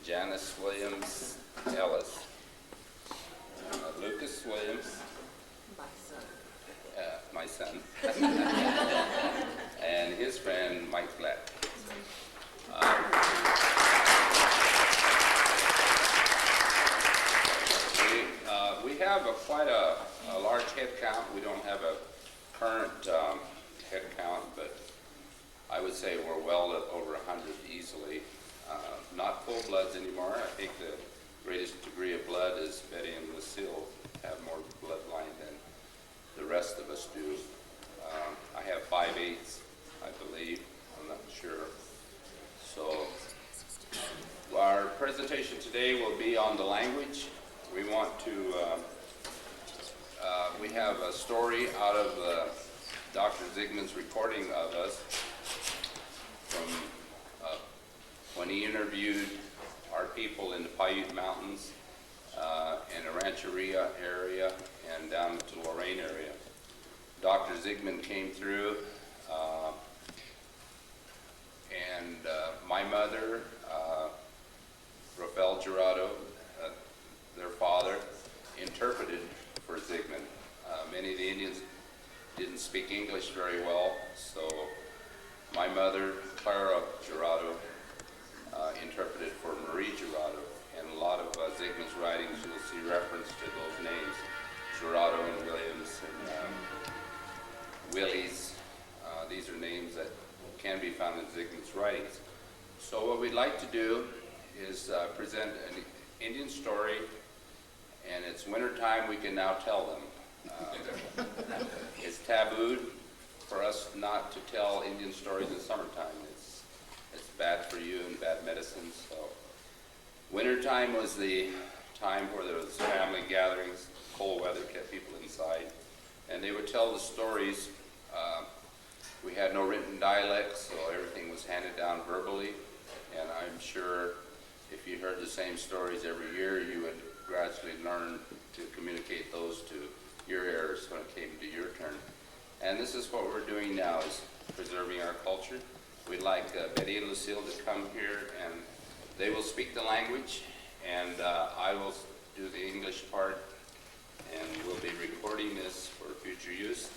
Janice Williams Ellis, Lucas Williams, my son, and his friend Mike Flatt. We have quite a large head count. We don't have a current head count, but I would say we're well over 100 easily. Not full bloods anymore. I think the greatest degree of blood is Betty and Lucille have more bloodline than the rest of us do. I have 5/8, I believe. I'm not sure. So our presentation today will be on the language. We want to, we have a story out of Dr. Zygmunt's recording of us from when he interviewed our people in the Paiute Mountains and the Rancheria area and down to Lorraine area. Dr. Zygmunt came through and my mother, Rafael Gerardo, their father, interpreted for Zygmunt. Many of the Indians didn't speak English very well, so my mother, Clara Gerardo, interpreted for Marie Gerardo. And a lot of Zygmunt's writings, you'll see reference to those names, Gerardo and Williams and Willies. These are names that can be found in Zygmunt's writings. So what we'd like to do is present an Indian story, and it's winter time, we can now tell them. It's tabooed for us not to tell Indian stories in summertime. It's bad for you and bad medicine. So wintertime was the time where there was family gatherings, cold weather kept people inside, and they would tell the stories. We had no written dialects, so everything was handed down verbally, and I'm sure if you heard the same stories every year, you would gradually learn to communicate those to your heirs when it came to your turn. And this is what we're doing now, is preserving our culture. We'd like Betty and Lucille to come here, and they will speak the language, and I will do the English part, and we'll be recording this for future use.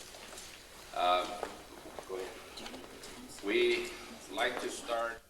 Go ahead. We like to start.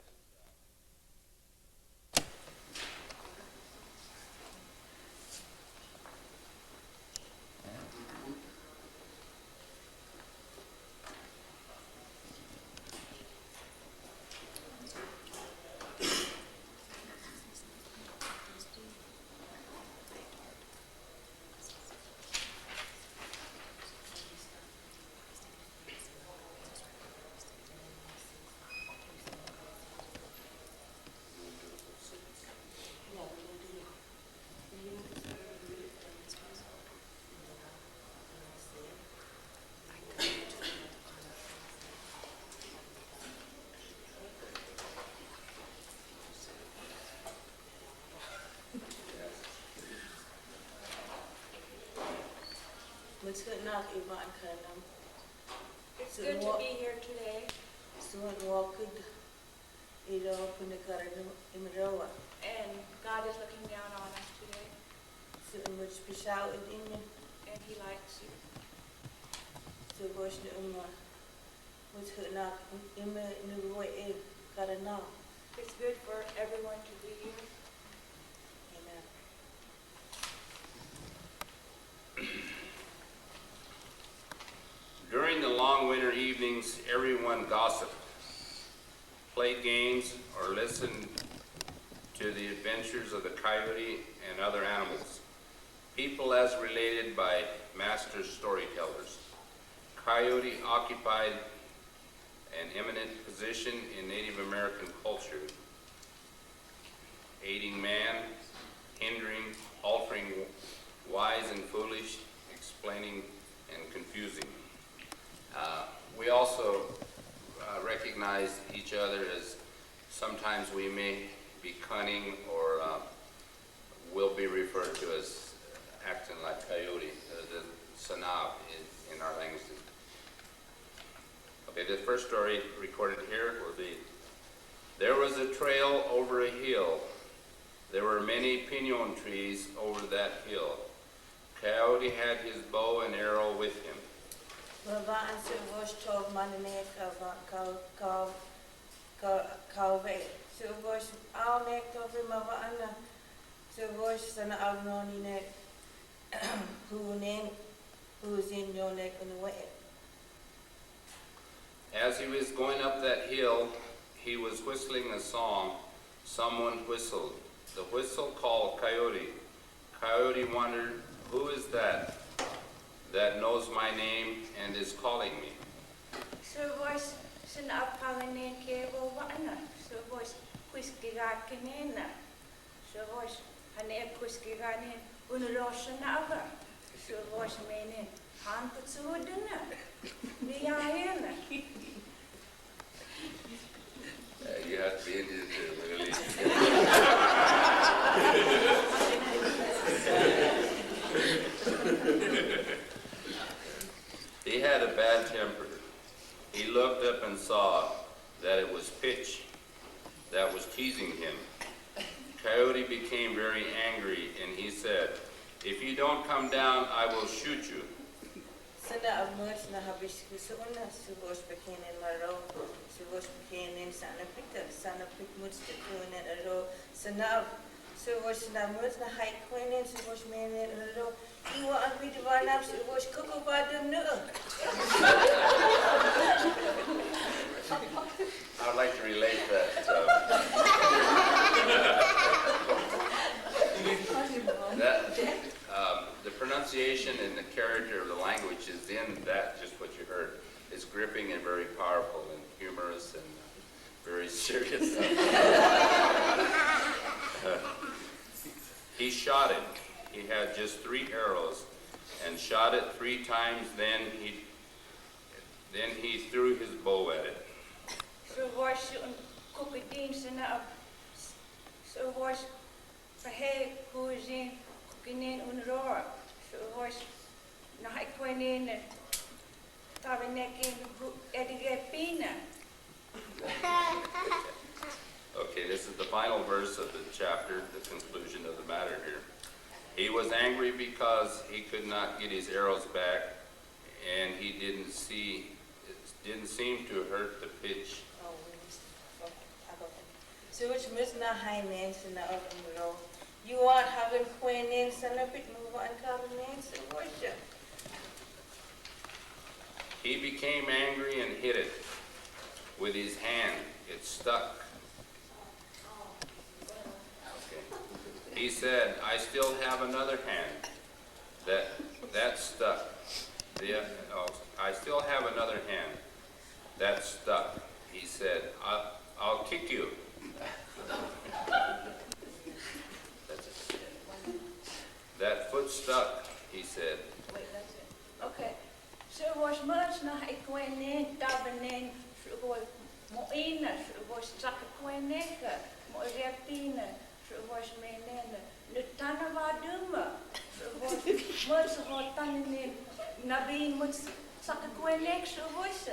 It's good to be here today. And God is looking down on us today. And He likes you. It's good for everyone to be here. During the long winter evenings, everyone gossiped, played games, or listened to the adventures of the coyote and other animals, people as related by master storytellers. Coyote occupied an eminent position in Native American culture, aiding man, hindering, altering, wise and foolish, explaining and confusing. We also recognize each other as sometimes we may be cunning or will be referred to as acting like coyote, the sanab in our language. Okay, the first story recorded here will be, there was a trail over a hill There were many pinon trees over that hill. Coyote had his bow and arrow with him. Mabaan sa ubos tog mananek kauve. Sa ubos awnek tofi mabaan na. Sa ubos sana awnoni ne who's in your neck and way. As he was going up that hill, he was whistling a song. Someone whistled. The whistle called Coyote. Coyote wondered, who is that knows my name and is calling me? So was sana apanganin kaya na. So was kuskigat kanina. So was hane kuskiganin unrosa na aga. So was meaning han putsuduna. Niyayana. You have to be Indian too, really. He had a bad temper. He looked up and saw that it was Pitch that was teasing him. Coyote became very angry and he said, "If you don't come down, I will shoot you." Sana abmuts na habisku sa una. Sa ubos pakinin maro. Sa ubos pakinin sana pikmuts te kunin aro. Sana sa ubos na muts na hike kunin. Sa ubos menin aro. Iwa ang pidiwanap sa ubos kukubadam no. I'd like to relate that. The pronunciation and the character of the language is in that, just what you heard. It's gripping and very powerful and humorous and very serious. He shot it. He had just 3 arrows and shot it 3 times. Then he threw his bow at it. So was een koekedienst na so was verheer koezien koekinen unroor. So was na ik kwenen tabenekin edige pina. Okay, this is the final verse of the chapter, the conclusion of the matter here. He was angry because he could not get his arrows back, and he didn't seem to hurt the pitch. So which mus na hainen sana abmuro. You want having quinin sana pit move on carnen so what? He became angry and hit it with his hand. It stuck. Okay. He said, "I still have another hand that stuck. I still have another hand that stuck." He said, I'll kick you." That's it. "That foot stuck," he said. Wait, that's it. Okay. So was much na ik kwenen tabenen so was moina so was sak kweneka mo repina so was menen nutana vaduma so was much hotanen nabin much sak kwenek so was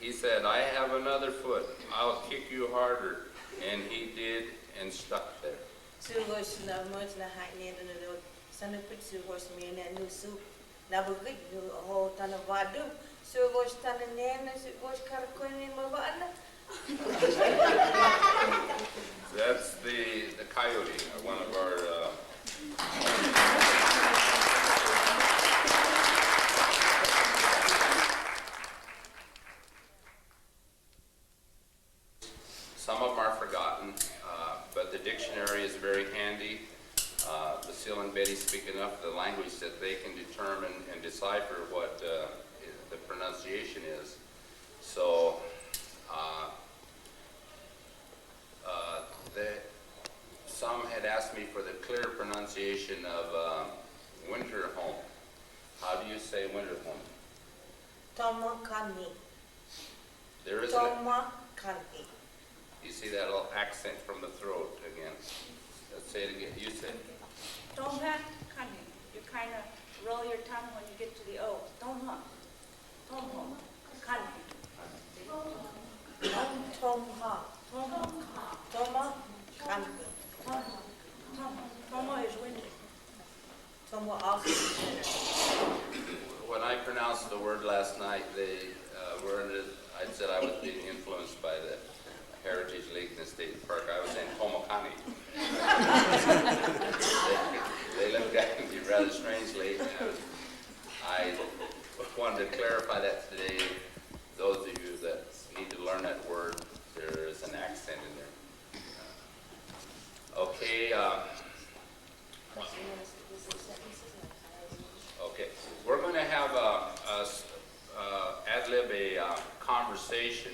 He said, "I have another foot. I'll kick you harder." And he did and stuck there. So was na much na hainen no sana pit so was me na no soup. Na bugit no ho tanavadu. So was tanen so was karkonin mabana. That's the coyote, one of our some of them are forgotten, but the dictionary is very handy. Lucille and Betty speak enough of the language that they can determine and decipher what the pronunciation is. So some had asked me for the clear pronunciation of winter home. How do you say winter home? Tomo-Kahni. There is Tomo-Kahni. You see that little accent from the throat again. Let's say it again. You say it. Tomo-Kahni. You kind of roll your tongue when you get to the O. Tomo-Kahni. Tomo-Kahni. Tomo is winter. Tomo also is winter. When I pronounced the word last night, they were under, I said I was being influenced by the Heritage Lake in the state park. I was saying Tomo-Kahni. They looked at me rather strangely. I wanted to clarify that today. Those of you that need to learn that word, there is an accent in there. Okay. Okay. We're going to have ad-lib a conversation,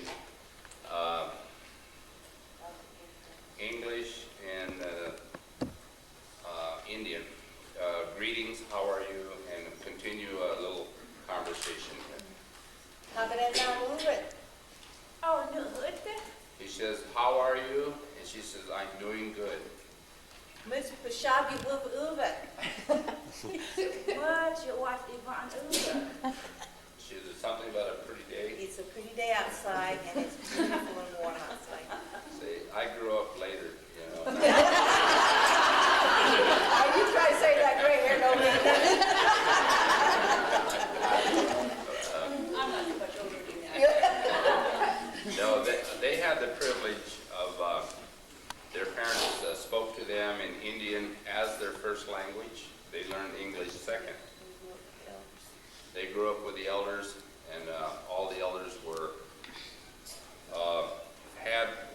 English and Indian. Greetings, how are you? And continue a little conversation. Oh, no, ute. He says, how are you? And she says, I'm doing good. Mus Pushabi Uva. What's your wife Ivan Uber? She says something about a pretty day. It's a pretty day outside and it's beautiful and warm outside. Say, I grew up later, you know. Are you trying to say that gray hair no man? I'm not too much older than that. No, they had the privilege of, their parents spoke to them in Indian as their first language. They learned English second. They grew up with the elders, and all the elders were,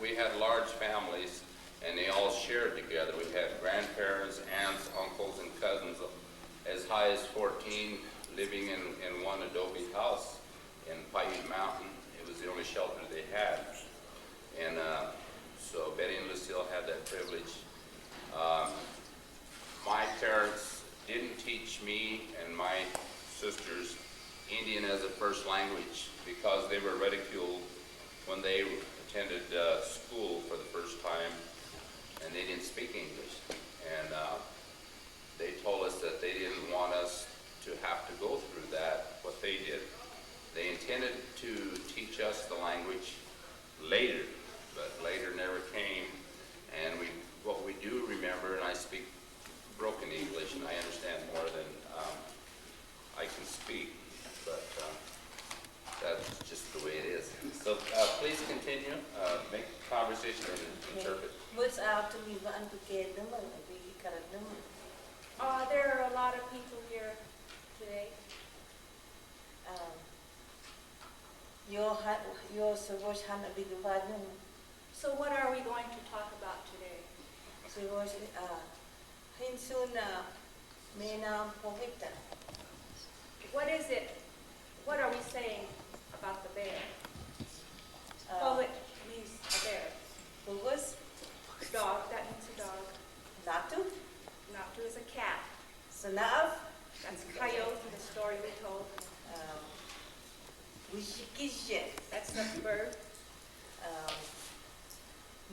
we had large families, and they all shared together. We had grandparents, aunts, uncles, and cousins, as high as 14, living in one adobe house in Paiute Mountain. It was the only shelter they had. And so Betty and Lucille had that privilege. My parents didn't teach me and my sisters Indian as a first language because they were ridiculed when they attended school for the first time and they didn't speak English. And they told us that they didn't want us to have to go through that, what they did. They intended to teach us the language later, but later never came. And what we do remember, and I speak broken English, and I understand more than I can speak, but that's just the way it is. So please continue, make conversation and interpret. What's out to me van together, we got them. There are a lot of people here today. Your Savosh Hana Big Vadum. So what are we going to talk about today? Savosh Hinsuna Menam Povita. What is it? What are we saying about the bear? Poet means a bear. Pugos, Dog, that means a dog. Natu, Natu is a cat. Sanav, That's a coyote, the story we told. Wishikisha, That's the bird.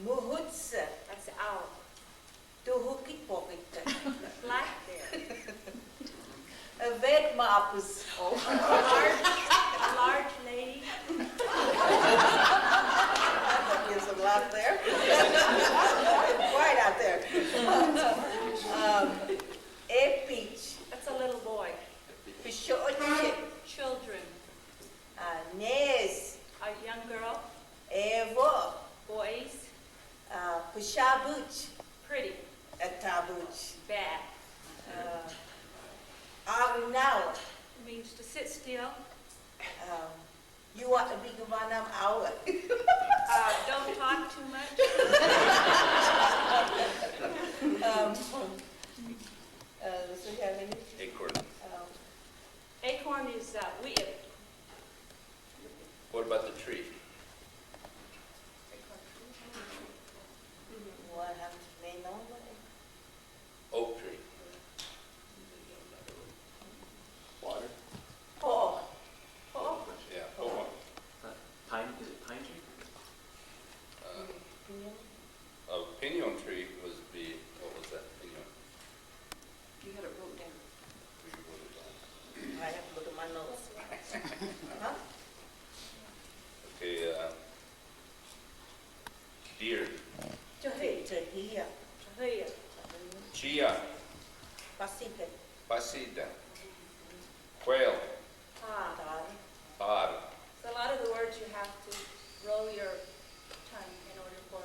Muhutsa, That's the owl. Tuhuki Povita. The black bear. A vet mapus. A large lady. That gives a lot there. Quiet out there. A peach. That's a little boy. Pishoche. Children. Nes. A young girl. Evo. Boys. Pishabuch. Pretty. A tabuch. Bad. Now. Means to sit still. You want to be Gavanam hour. Don't talk too much. So you have any? Acorn. Acorn is wheat. What about the tree? What happens to me? No. Oak tree. Water? Oh. Oh, Yeah, oak one. Pine? Is it pine tree? deer, Tahia. Tahia. Tahia. chia, Pasika. pasita, quail, Ah. Tari. odd. So a lot of the words you have to roll your tongue in order for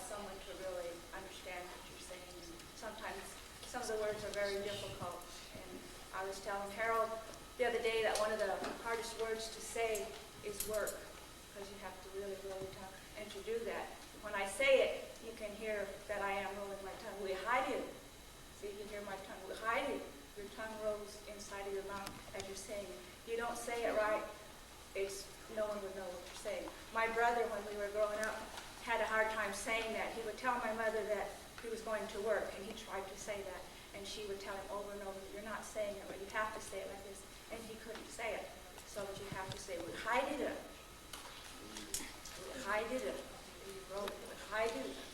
someone to really understand what you're saying. And sometimes some of the words are very difficult. And I was telling Harold the other day that one of the hardest words to say is work, because you have to really roll your tongue. And to do that, when I say it, you can hear that I am rolling my tongue. We hide it. So you can hear my tongue. We hide it. Your tongue rolls inside of your mouth as you're saying it. You don't say it right, no one would know what you're saying. My brother, when we were growing up, had a hard time saying that. He would tell my mother that he was going to work, and he tried to say that. And she would tell him over and over, you're not saying it right. You have to say it like this. And he couldn't say it. So that you have to say, we hide it up. We hide it up. We hide it up.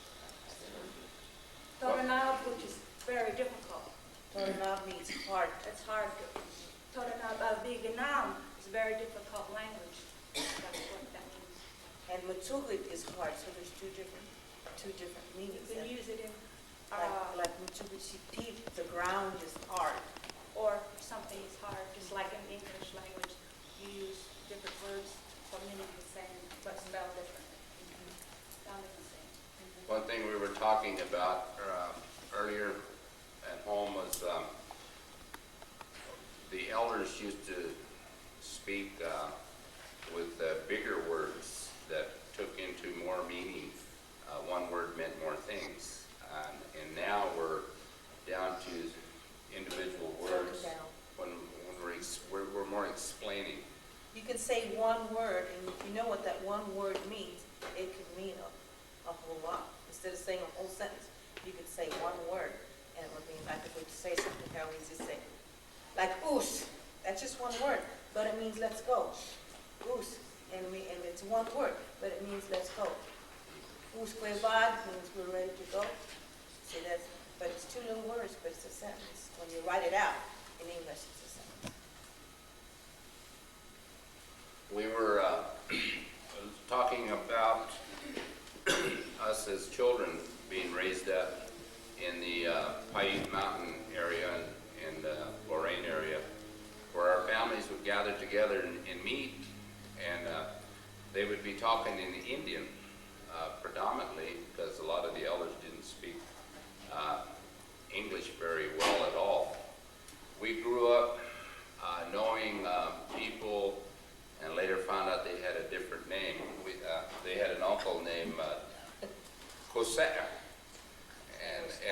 Toranab, which is very difficult. Toranab means heart. It's hard to. Toranab, Vietnam is a very difficult language. That's what that means. And Mutugit is heart, so there's two different meanings. You can use it in, Like Mutugit, the ground is hard. or something is hard, just like in English language, you use different words for meaning the same, but spell differently. Sound the same. One thing we were talking about earlier at home was the elders used to speak with bigger words that took into more meaning. One word meant more things. And now we're down to individual words. Down. When we're more explaining. You can say one word, and if you know what that one word means, it could mean a whole lot. Instead of saying a whole sentence, you could say one word, and it would mean like if we say something, how easy to say. Like oos, that's just one word, but it means let's go. Oos, and it's one word, but it means let's go. Oos kwevad means we're ready to go. See, but it's two little words, but it's a sentence. When you write it out in English, it's a sentence. We were talking about us as children being raised up in the Paiute Mountain area and Lorraine area, where our families would gather together and meet, and they would be talking in Indian predominantly, because a lot of the elders didn't speak English very well at all. We grew up knowing people, and later found out they had a different name. They had an uncle named Jose.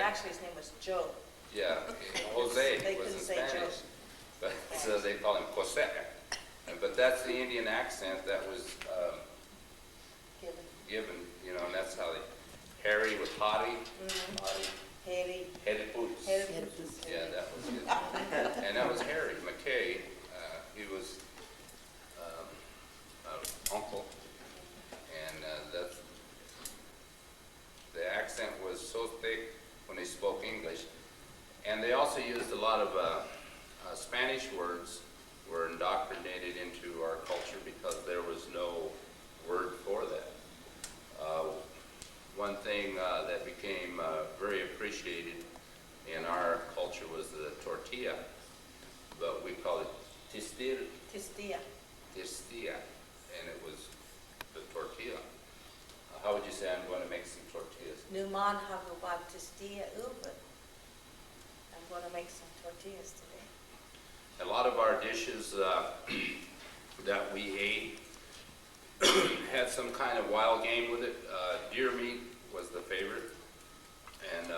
Actually, his name was Joe. Yeah, Jose They was couldn't in say Joe. Spanish. But, so they call him Jose. But that's the Indian accent that was given, you know, and that's how Harry was Hottie. Harry. Headed boots. Yeah, that was it. And that was Harry McKay. He was uncle, and the accent was so thick when they spoke English. And they also used a lot of Spanish words were indoctrinated into our culture because there was no word for that. One thing that became very appreciated in our culture was the tortilla, but we call it tistir. Tistia. Tistia, and it was the tortilla. How would you say I'm going to make some tortillas? Numan hagubat tistia uva. I'm going to make some tortillas today. A lot of our dishes that we ate had some kind of wild game with it. Deer meat was the favorite, and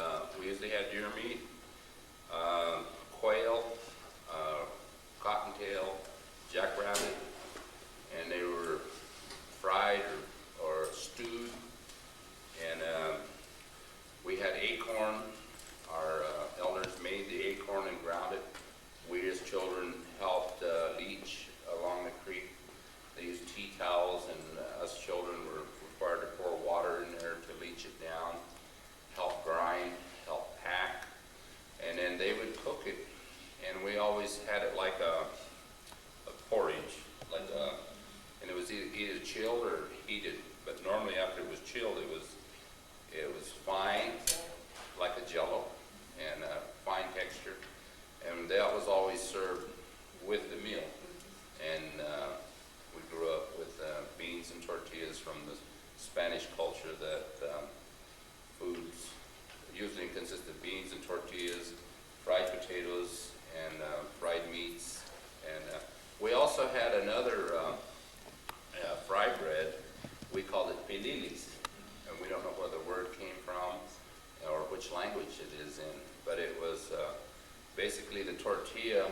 we usually had deer meat, quail, cottontail, jackrabbit, and they were fried or stewed. And we had acorn. Our elders made the acorn and ground it. We as children helped leach along the creek. They used tea towels, and us children were required to pour water in there to leach it down, help grind, help pack. was chilled, it was fine, like a jello, and fine texture. And that was always served with the meal. And we grew up with beans and tortillas from the Spanish culture that foods usually consist of beans and tortillas, fried potatoes, and fried meats. And we also had another fry bread. We called it pililis. And we don't know where the word came from or which language it is in, but it was basically the tortilla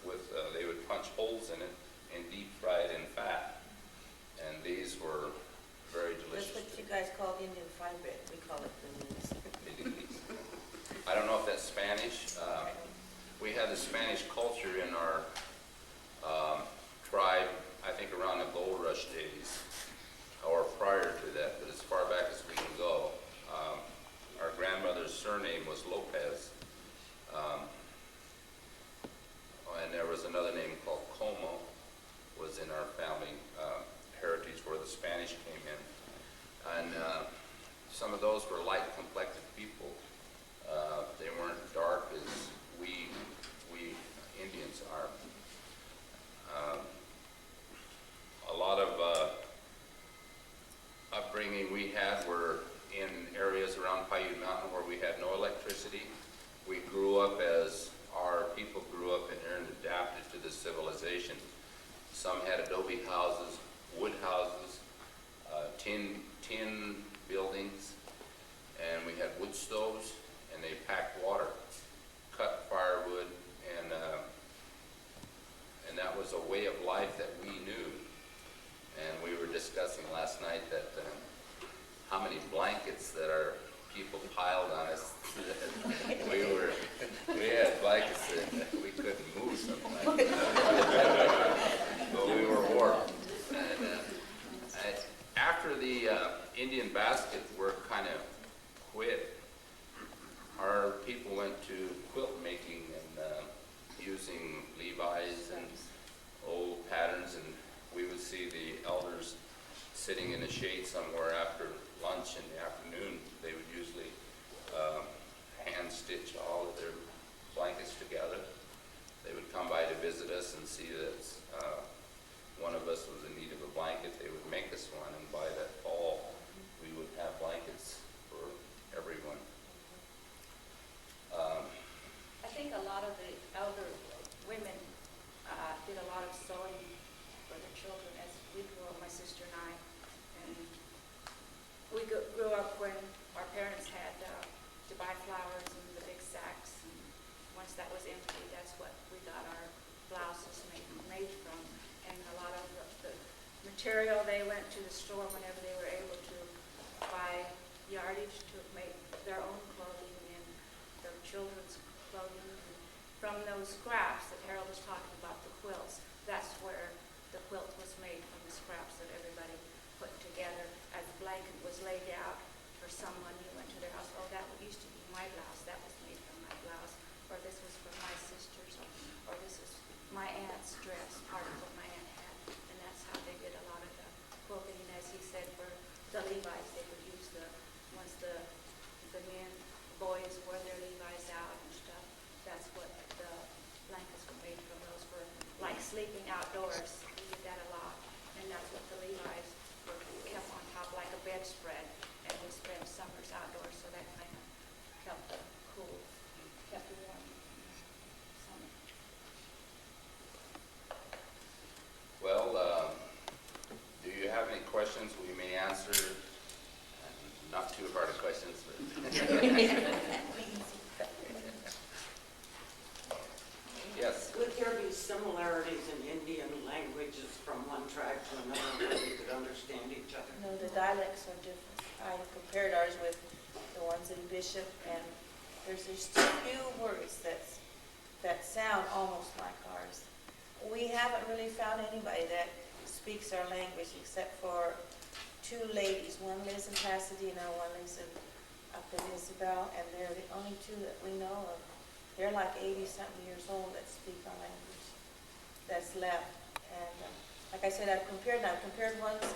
with, they would punch holes in it and deep fry it in fat. And these were very delicious. That's what you guys call Indian fried bread. We call it paninis. I don't know if that's Spanish. We had the Spanish culture in our tribe, I think around the gold rush days, or prior to that, but as far back as we can go. Our grandmother's surname was Lopez, and there was another name called Como, was in our family heritage where the Spanish came in. And some of those were light complected people. They weren't dark as we Indians are. A lot of upbringing we had were in areas around Paiute Mountain where we had no electricity. We grew up as our people grew up in here and adapted to the civilization. Some had adobe houses, wood houses, tin buildings, and we had wood stoves, and they packed water, cut firewood, and that was a way of life that we knew. And we were discussing last night that how many blankets that our people piled on us. we had blankets that we couldn't move sometimes. But we were warm. And after the Indian basket work kind of quit, our people went to quilt making and using Levi's and old patterns, and we would see the elders sitting in a shade somewhere after lunch in the afternoon. They would usually hand stitch all of their blankets together. They would come by to visit us and see that one of us was in need of a blanket. They would make us one, and by that fall, we would have blankets for everyone. I think a lot of the elder women did a lot of sewing for their children as we grew up, my sister and I. And we grew up when our parents had to buy flowers in the big sacks. And once that was empty, that's what we got our blouses made from. And a lot of the material, they went to the store whenever they were able to buy yardage to make their own clothing and their children's clothing. And from those scraps that Harold was talking about, the quilts, that's where the quilt was made, from the scraps that everybody put together. As the blanket was laid out for someone, you went to their house, oh, that used to be my blouse, that was made from my blouse, or this was from my sister's, or this is my aunt's dress, part of what my aunt had. And that's how they did a lot of the clothing. And as he said, for the Levi's, they would use once the men, boys wore their Levi's out and stuff, that's what the blankets were made from. Those were like sleeping outdoors. We did that a lot. And that's what the Levi's were kept on top like a bedspread. And we spent summers outdoors, so that kind of kept it cool, kept it warm. Summer. Well, do you have any questions we may answer? Not too hard of questions, but yes. Would there be similarities in Indian languages from one tribe to another where you could understand each other? No, the dialects are different. I compared ours with the ones in Bishop, and there's just a few words that sound almost like ours. We haven't really found anybody that speaks our language except for two ladies. One lives in Pasadena, one lives up in Isabel, and they're the only two that we know of. They're like 80-something years old that speak our language that's left. And like I said, I've compared ones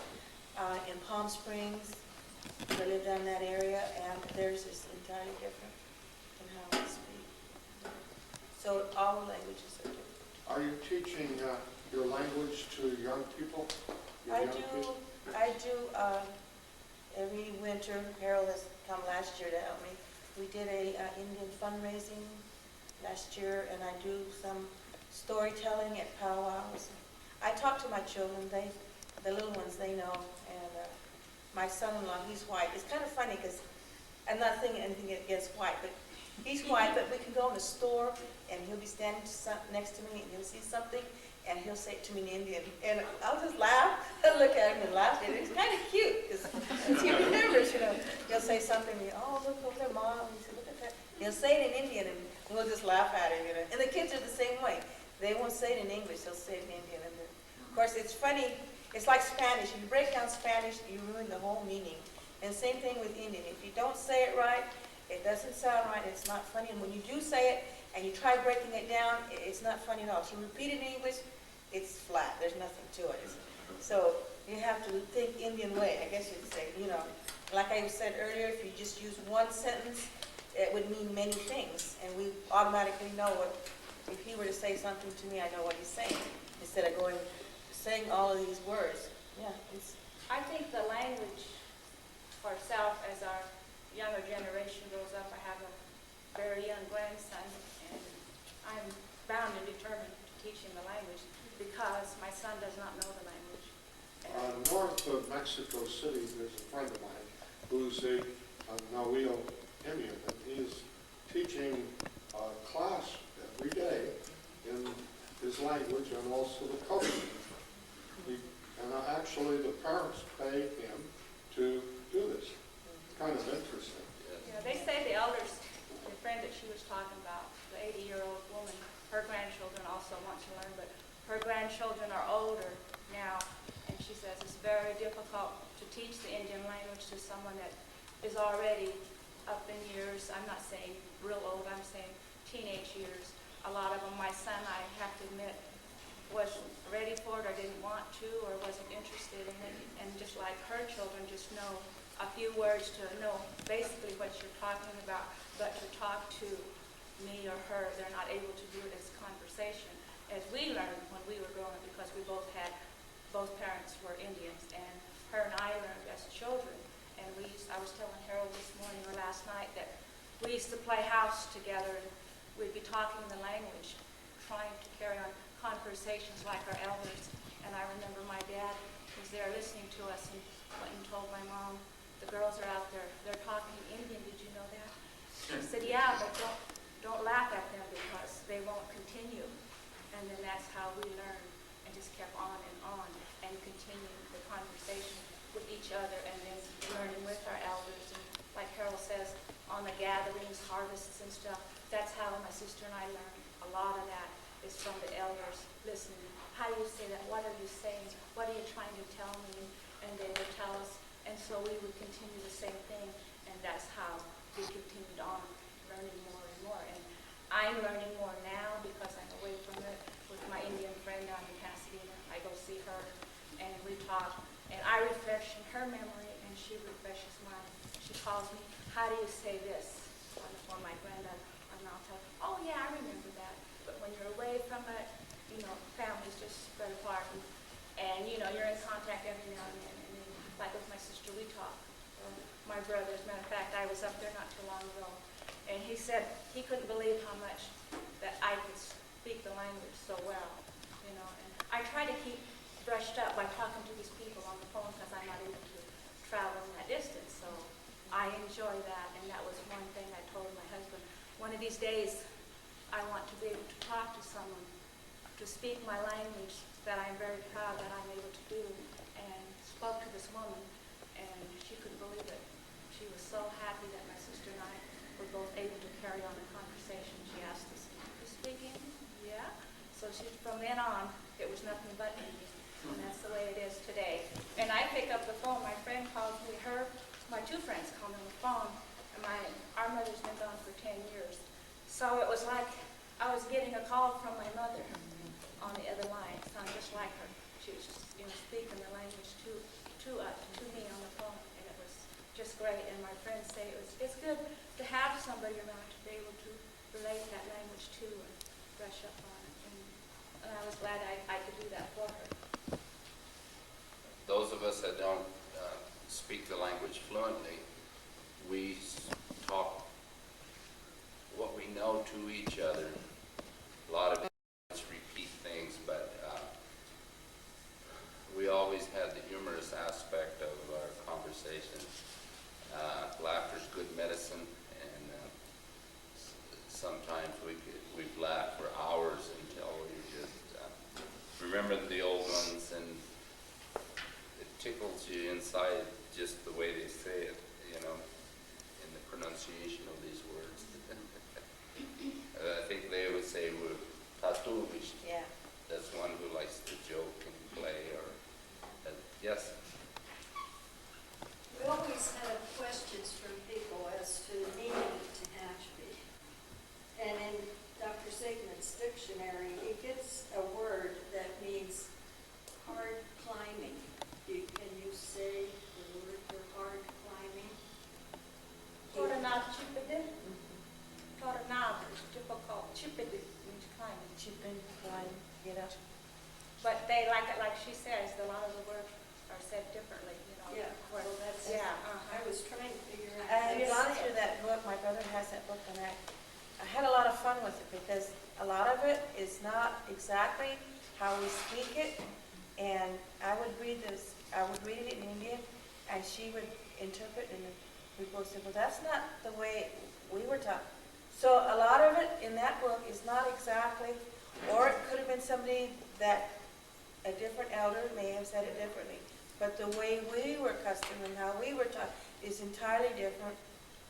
in Palm Springs, because I live down that area, and theirs is entirely different in how they speak. So all languages are different. Are you teaching your language to young people? Your I young do, people? every winter. Harold has come last year to help me. We did a Indian fundraising last year, and I do some storytelling at powwows. I talk to my children. The little ones, they know. And my son-in-law, he's white. It's kind of funny because I'm not thinking anything against white, but he's white. But we can go in the store, and he'll be standing next to me, and he'll see something, and he'll say it to me in Indian. And I'll just laugh and look at him and laugh. And it's kind of cute because he remembers, you know. He'll say something, oh, look over there, Mom. He said, look at that. He'll say it in Indian, and we'll just laugh at him, you know. And the kids are the same way. They won't say it in English. They'll say it in Indian. And then, of course, it's funny. It's like Spanish. If you break down Spanish, you ruin the whole meaning. And same thing with Indian. If you don't say it right, it doesn't sound right. It's not funny. And when you do say it, and you try breaking it down, it's not funny at all. If you repeat it in English, it's flat. There's nothing to it. So you have to think Indian way, I guess you'd say. You know, like I said earlier, if you just use one sentence, it would mean many things. And we automatically know what, if he were to say something to me, I know what he's saying, instead of saying all of these words. Yeah, I think the language for itself, as our younger generation grows up, I have a very young grandson, and I'm bound and determined to teach him the language because my son does not know the language. North of Mexico City, there's a friend of mine who's a Nahuatl Indian, and he's teaching a class every day in his language and also the culture. And actually, the parents pay him to do this. It's kind of interesting. Yeah, they say the elders, the friend that she was talking about, the 80-year-old woman, her grandchildren also want to learn, but her grandchildren are older now, and she says it's very difficult to teach the Indian language to someone that is already up in years. I'm not saying real old, I'm saying teenage years. A lot of them, my son, I have to admit, wasn't ready for it or didn't want to or wasn't interested in it. And just like her children just know a few words to know basically what you're talking about, but to talk to me or her, they're not able to do it as conversation as we learned when we were growing, because we both parents were Indians, and her and I learned as children. And I was telling Harold this morning or last night that we used to play house together, and we'd be talking the language, trying to carry on conversations like our elders. And I remember my dad was there listening to us and went and told my mom, the girls are out there, they're talking Indian, did you know that? She said, yeah, but don't laugh at them because they won't continue. And then that's how we learned and just kept on and continued the conversation with each other, and then learning with our elders. And like Harold says, on the gatherings, harvests and stuff, that's how my sister and I learned. A lot of that is from the elders listening. How do you say that? What are you saying? What are you trying to tell me? And they would tell us, and so we would continue the same thing, and that's how we continued on learning more and more. And I'm learning more now because I'm away from it with my Indian friend down in Pasadena. I go see her, and we talk, and I refresh her memory, and she refreshes mine. She calls me, how do you say this? For my granddad, and I'll tell her, oh yeah, I remember that. But when you're away from it, you know, families just spread apart, and you know, you're in contact every now and then. And then, like with my sister, we talk. My brother, as a matter of fact, I was up there not too long ago, and he said he couldn't believe how much that I could speak the language so well, you know. And I try to keep brushed up by talking to these people on the phone because I'm not able to travel in that distance. So I enjoy that, and that was one thing I told my husband. One of these days, I want to be able to talk to someone, to speak my language that I'm very proud that I'm able to do. And spoke to this woman, and she couldn't believe it. She was so happy that my sister and I were both able to carry on the conversation. She asked us, you speak English? Yeah. So from then on, it was nothing but English. And that's the way it is today. And I pick up the phone. My friend calls me, my two friends call me on the phone. And our mother's been gone for 10 years. So it was like I was getting a call from my mother on the other line. Sounded just like her. She was just, speaking the language to me on the phone. And it was just great. And my friends say it's good to have somebody around to be able to relate that language to and brush up on it. And I was glad I could do that for her. Those of us that don't speak the language fluently, we talk what we know to each other. A lot of us repeat things, but we always had the humorous aspect of our conversation. Laughter's good medicine, and sometimes we've laughed for hours until we just remember the old ones, and it tickles you inside just the way they say it, you know, in the pronunciation of these words. I think they would say we're tatuvish. Yeah. That's one who likes to joke and play, or yes. We always have questions from people as to the meaning of Tehachapi. And in Dr. Sigmund's dictionary, he gives a word that means hard climbing. Can you say the word for hard climbing? Toranab chipidi. Toranab is difficult. Chipidi means climbing. Chip and climb, get up. But they like it, like she says, a lot of the words are said differently, you know. Yeah, Where- well, that's, Yeah, I was trying to figure out. I've how to gone say through it. that book, my brother has that book, and I had a lot of fun with it, because a lot of it is not exactly how we speak it, and I would read it in Indian, and she would interpret, and we both said, well, that's not the way we were taught. So a lot of it in that book is not exactly, or it could have been somebody that a different elder may have said it differently. But the way we were accustomed and how we were taught is entirely different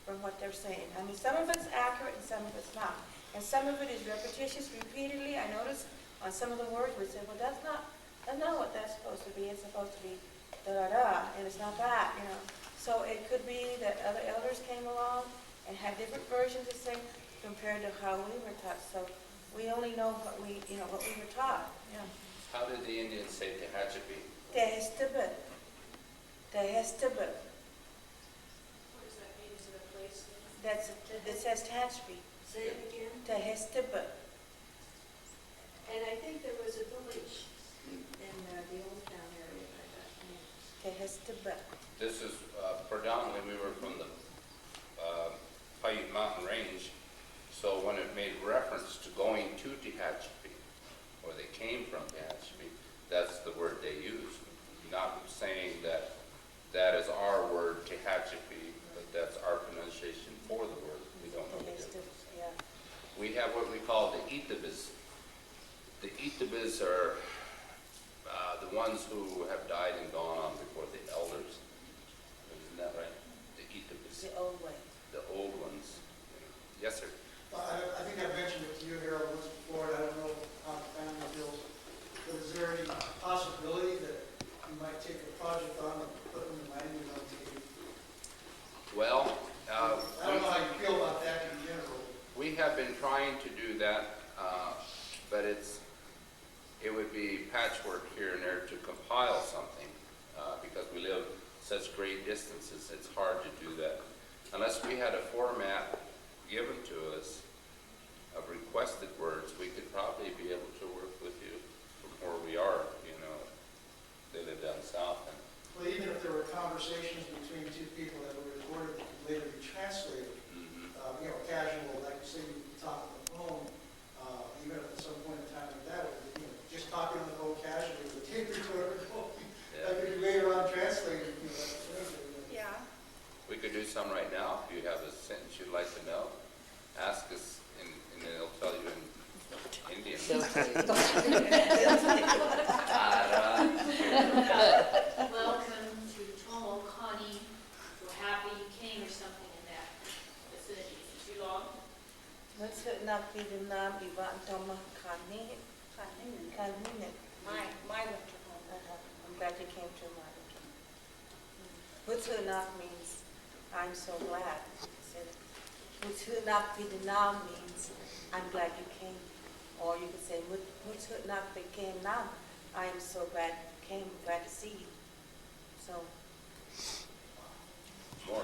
from what they're saying. I mean, some of it's accurate and some of it's not. And some of it is repetitious repeatedly. I noticed on some of the words we said, well, that's not what that's supposed to be. It's supposed to be da-da-da, and it's not that, you know. So it could be that other elders came along and had different versions of things compared to how we were taught. So we only know what we were taught. Yeah. How did the Indians say Tehachapi? Tehestaba. Tehestaba. What does that mean? Is it a place? It says Tehachapi. Say it again. Tehestaba. And I think there was a village in the Old Town area by that name. Tehestaba. This is predominantly, we were from the Paiute Mountain Range, so when it made reference to going to Tehachapi, or they came from Tehachapi, that's the word they used. Not saying that that is our word, Tehachapi, but that's our pronunciation for the word. We don't know the difference. Yeah. We have what we call the Itabis. The Itabis are the ones who have died and gone on before the elders. Isn't that right? The Itabis, The old way. the old ones. Yes, sir. I think I've mentioned it to you, Harold, once before, and I don't know how the family feels, but is there any possibility that you might take a project on and put in the language on TV? Well, I don't know how you feel about that in general. we have been trying to do that, but it would be patchwork here and there to compile something, because we live such great distances. It's hard to do that. Unless we had a format given to us of requested words, we could probably be able to work with you from where we are, you know. They live down south. And, Well, even if there were conversations between two people that were recorded that could later be translated, casual, like you say, you talk on the phone, even if at some point in time like that, just talking on the phone casually with a tape recorder, that could be later on translated, Yeah. we could do some right now. If you have a sentence you'd like to know, ask us, and then they'll tell you in Indian. Welcome to Tomo-Kahni. We're happy you came, or something in that vicinity. Is it too long? What's it not be the name Ivan Tomo-Kahni? Kahni. My winter home. I'm glad you came to my winter. Wutsunak means I'm so glad. Wutsunak be the nam means I'm glad you came. Or you could say Wutsunak be came nam. I am so glad you came, glad to see you. So More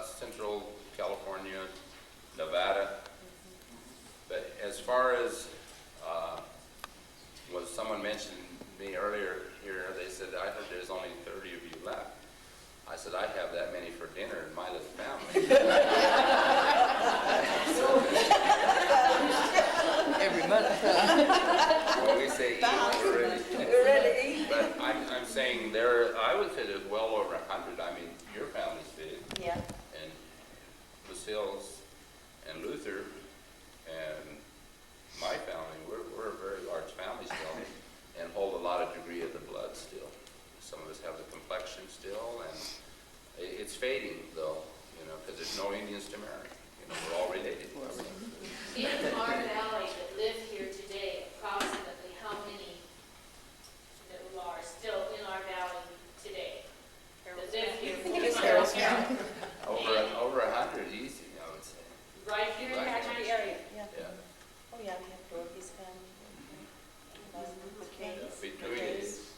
Central California, Nevada. But as far as, was someone mentioned me earlier here, they said, I heard there's only 30 of you left. I said, I have that many for dinner in my little family. Every month. When we say eat, We're ready to eat. but I'm saying I would say there's well over 100. I mean, your family's big, Yeah. and Lucille's and Luther and my family, we're a very large family still, and hold a lot of degree of the blood still. Some of us have the complexion still, and it's fading though, because there's no Indians to marry. We're all related. In our valley that live here today, approximately how many that are still in our valley today? That live here. Harris County. Over 100 easy, I would say. Right here in the Ashby area. Yeah. Yeah. Oh, yeah, we have Dorothy's family. McKay's. Between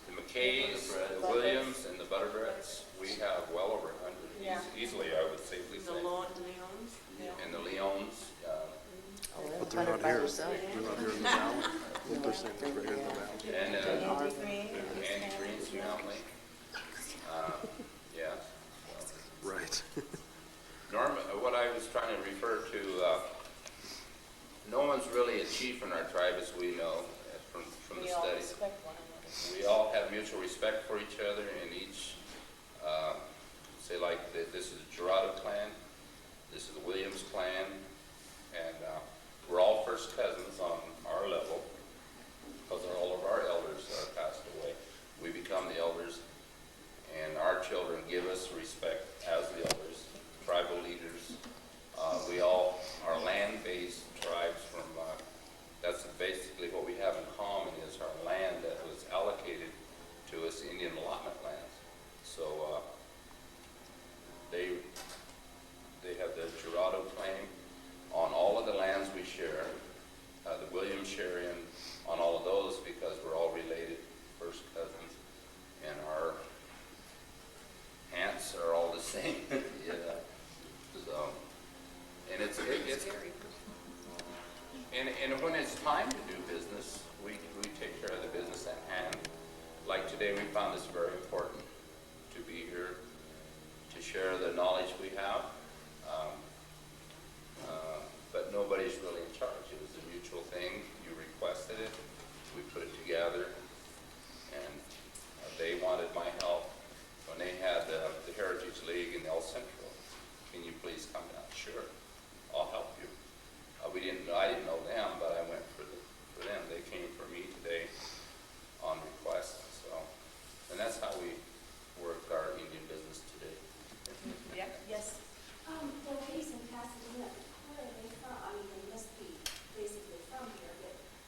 the McKays, the Williams, and the Butterbretts, we have well over 100. Yeah. Easily, I would safely say. The Leons? Yeah. And the Leons, But they're not here. They're not here in the valley. What they're saying is we're here in the valley. and Andy Green. Andy Green's family. Yeah. So. Right. Norm, what I was trying to refer to, no one's really a chief in our tribe, as we know from the We all study. respect one another. We all have mutual respect for each other, and each, say like, this is the Gerardo clan, this is the Williams clan, and we're all first cousins on our level, because all of our elders are passed away. We become the elders, and our children give us respect as the elders, tribal leaders. We all are land-based tribes from, that's basically what we have in common is our land that was allocated to us, Indian allotment lands. So they have the Gerardo claim on all of the lands we share. The Williams share in on all of those because we're all related, first cousins, and our aunts are all the same. Yeah. So, and it's and when it's time to do business, we take care of the business at hand. Like today, we found this very important to be here to share the knowledge we have. But nobody's really in charge. It was a mutual thing. You requested it. We put it together, and they wanted my help when they had the Heritage League in El Centro. Can you please come down? Sure, I'll help you. I didn't know them, but I went for them. They came for me today on request. So, and that's how we work our Indian business today. Yeah. Yes. The ladies in Pasadena, where are they from? I mean, they must be basically from here,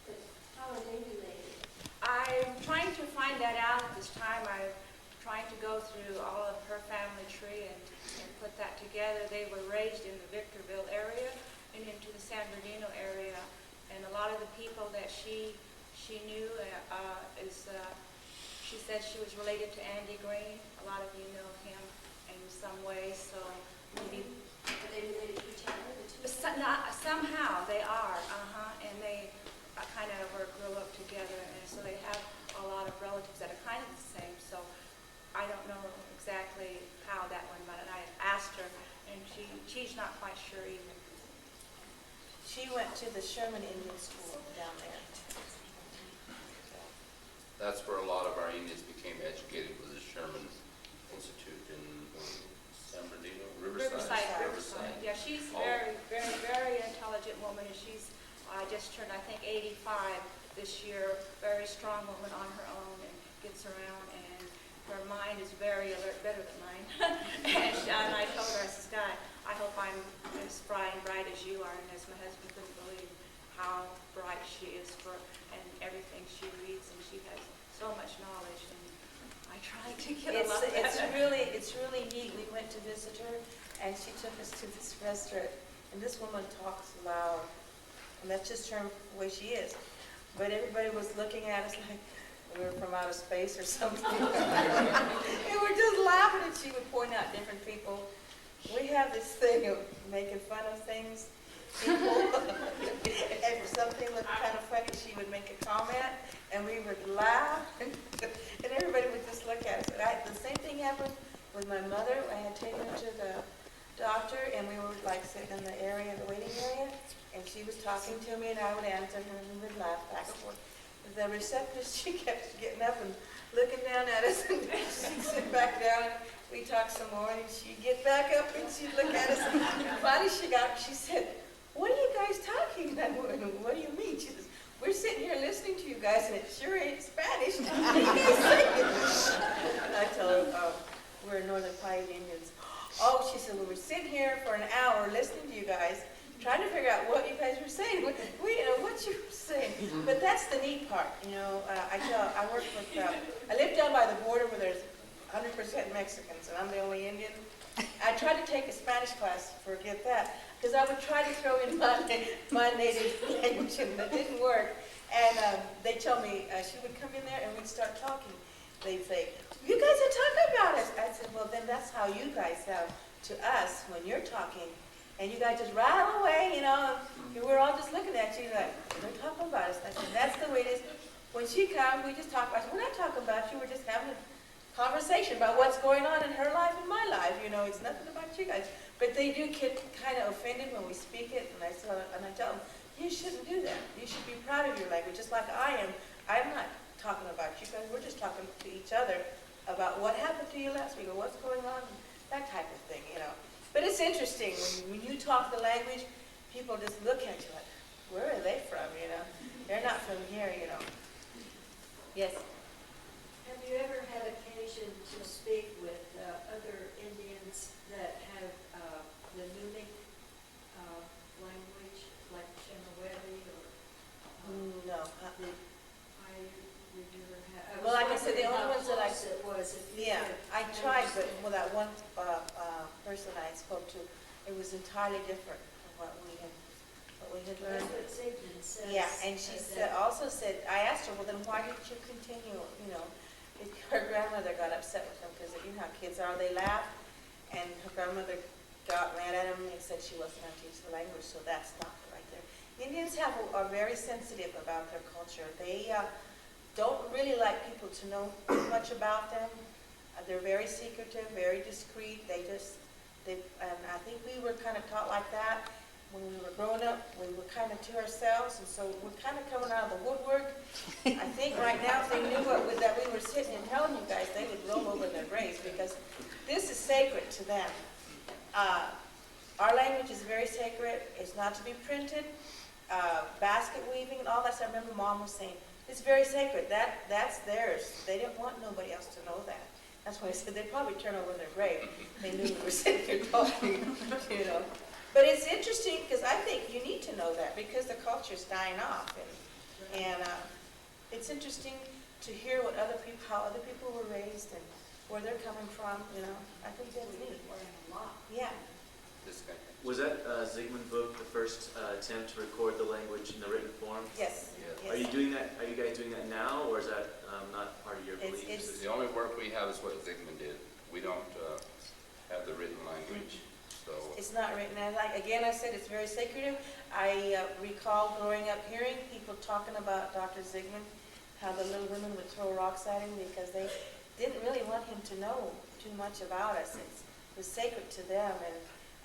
but how are they related? I'm trying to find that out at this time. I'm trying to go through all of her family tree and put that together. They were raised in the Victorville area and into the San Bernardino area, and a lot of the people that she knew she said she was related to Andy Green. A lot of you know him in some way, so maybe Are they related to each other, the two? somehow they are, and they kind of grew up together, and so they have a lot of relatives that are kind of the same. So I don't know exactly how that went, but I asked her, and she's not quite sure either. She went to the Sherman Indian School down there. That's where a lot of our Indians became educated, was the Sherman Institute in San Bernardino, Riverside. Yeah, she's Oh. very, very, very intelligent woman, and she's just turned, I think, 85 this year. Very strong woman on her own and gets around, and her mind is very alert, better than mine. and I told her, I said, Guy, I hope I'm as bright and bright as you are, and as my husband couldn't believe how bright she is and everything she reads, and she has so much knowledge, and I try to get a lot of that. It's really neat. We went to visit her, and she took us to this restaurant, and this woman talks loud, and that's just her way she is. But everybody was looking at us like we were from outer space or something. And we're just laughing, and she would point out different people We have this thing of making fun of things, people. If something looked kind of funny, she would make a comment, and we would laugh, and everybody would just look at us. And the same thing happened with my mother. I had taken her to the doctor, and we were like sitting in the area, the waiting area, and she was talking to me, and I would answer her, and we would laugh back and forth. The receptionist, she kept getting up and looking down at us, and she'd sit back down, and we talked some more, and she'd get back up, and she'd look at us, and finally she said, "What are you guys talking about?" And what do you mean? She says, "We're sitting here listening to you guys, and it sure ain't Spanish." What are you guys saying? I told her, we're Northern Paiute Indians. Oh, she said, "Well, we're sitting here for an hour listening to you guys, trying to figure out what you guys were saying. What you were saying." But that's the neat part, I work with, I live down by the border where there's 100% Mexicans, and I'm the only Indian. I tried to take a Spanish class, forget that, because I would try to throw in my native language, and that didn't work. And they told me, she would come in there and we'd start talking. They'd say, "You guys are talking about us." I said, "Well, then that's how you guys sound to us when you're talking. And you guys just rattle away, and we're all just looking at you like, they're talking about us." I said, "That's the way it is. When she comes, we just talk about you. We're not talking about you. We're just having a conversation about what's going on in her life and my life. It's nothing about you guys." But they do get kind of offended when we speak it, and I tell them, "You shouldn't do that. You should be proud of your language, just like I am. I'm not talking about you guys. We're just talking to each other about what happened to you last week or what's going on, that type of thing, But it's interesting, when you talk the language, people just look at you like, where are they from, They're not from here, Yes? Have you ever had occasion to speak with other Indians that have the Nunnik language, like Chemehuevi or? No. Well, like I said, the only ones that I- it was. If you Yeah, could I tried, but with that one person I spoke to, it was entirely different from what we had That's learned. what Sigmund says. Yeah, and she also said, I asked her, "Well, then why didn't you continue?" Her grandmother got upset with them because you know how kids are, they laugh, and her grandmother got mad at him and said she wasn't going to teach the language, so that stopped it right there. Indians are very sensitive about their culture. They don't really like people to know too much about them. They're very secretive, very discreet. And I think we were kind of taught like that when we were growing up. We were kind of to ourselves, and so we're kind of coming out of the woodwork. I think right now, if they knew that we were sitting and telling you guys, they would roll over their graves, because this is sacred to them. Our language is very sacred. It's not to be printed. Basket weaving and all that stuff. I remember Mom was saying, it's very sacred. That's theirs. They didn't want nobody else to know that. That's why I said they'd probably turn over their grave. They knew we were sitting here talking, But it's interesting, because I think you need to know that, because the culture's dying off. And it's interesting to hear how other people were raised and where they're coming from, I think that's neat. Yeah. This guy. Was that Zygmunt Book the first attempt to record the language in the written form? Yes. Yes. Are you doing that? Are you guys doing that now, or is that not part of your It's- beliefs? The only work we have is what Zygmunt did. We don't have the written language, so. It's not written. And I said it's very sacred. I recall growing up hearing people talking about Dr. Zygmunt, how the little women would throw rocks at him because they didn't really want him to know too much about us. It was sacred to them. And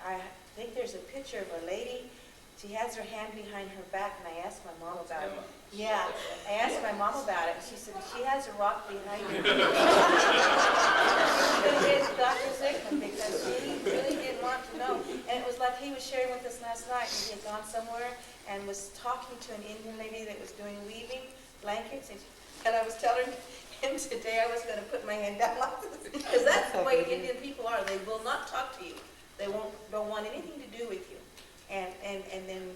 I think there's a picture of a lady. She has her hand behind her back, and I asked my mom about it. Emma. Yeah, I asked my mom about it. She said she has a rock behind her. It's Dr. Zygmunt, because she really didn't want to know. And it was like he was sharing with us last night, and he had gone somewhere and was talking to an Indian lady that was doing weaving blankets, and I was telling him today I was going to put my hand down like this, because that's the way Indian people are. They will not talk to you. They don't want anything to do with you. And then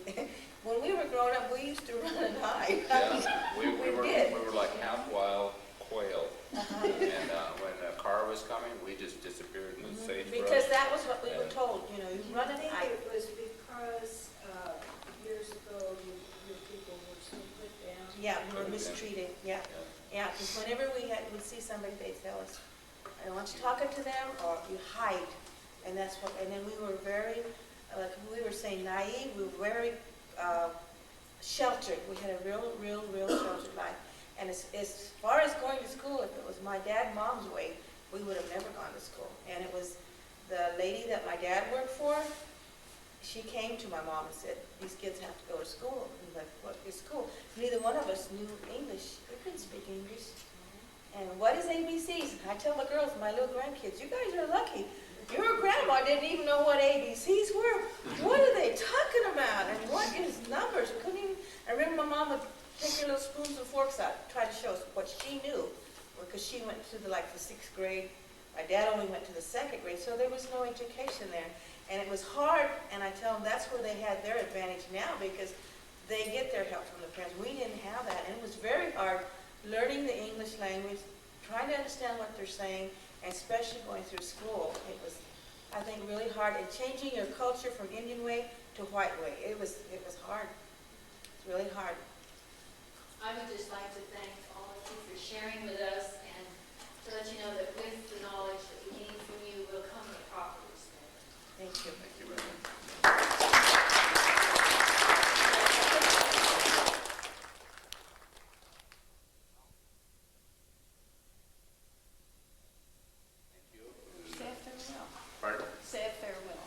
when we were growing up, we used to run and hide. Yeah, we did. were like half wild quail. Uh-huh. And when a car was coming, we just disappeared in the sagebrush. Because that was what we were told, you run I and think hide. it was because years ago, your people were so put down. Yeah, we were mistreated, yeah. Yeah, because whenever we'd see somebody, they'd tell us, I don't want you talking to them, or you hide. And that's what, and then we were very, like we were saying, naive, we were very sheltered. We had a real sheltered life. And as far as going to school, if it was my dad, mom's way, we would have never gone to school. And it was the lady that my dad worked for, she came to my mom and said, these kids have to go to school. And like, what is school? Neither one of us knew English. We couldn't speak English. And what is ABCs? I tell the girls, my little grandkids, you guys are lucky. Your grandma didn't even know what ABCs were. What are they talking about? And what is numbers? We couldn't even, I remember my mom would take her little spoons and forks out, try to show us what she knew, because she went to the 6th grade. My dad only went to the 2nd grade, so there was no education there. And it was hard, and I tell them that's where they had their advantage now, because they get their help from the parents. We didn't have that, and it was very hard learning the English language, trying to understand what they're saying, and especially going through school. It was, I think, really hard, and changing your culture from Indian way to white way. It was hard. It's really hard. I would just like to thank all of you for sharing with us and to let you know that with the knowledge that we gain from you will come the proper respect. Thank you. Thank you very much. Thank you. Say a farewell. Pardon? Say a farewell.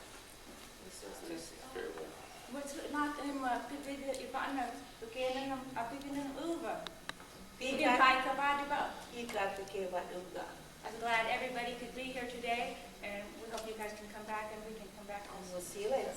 Very well. What's not in my pivot, if I know, beginning of a beginning over. Begin by Kabadiba. I'm glad everybody could be here today, and we hope you guys can come back and we can come back And also. we'll see you later.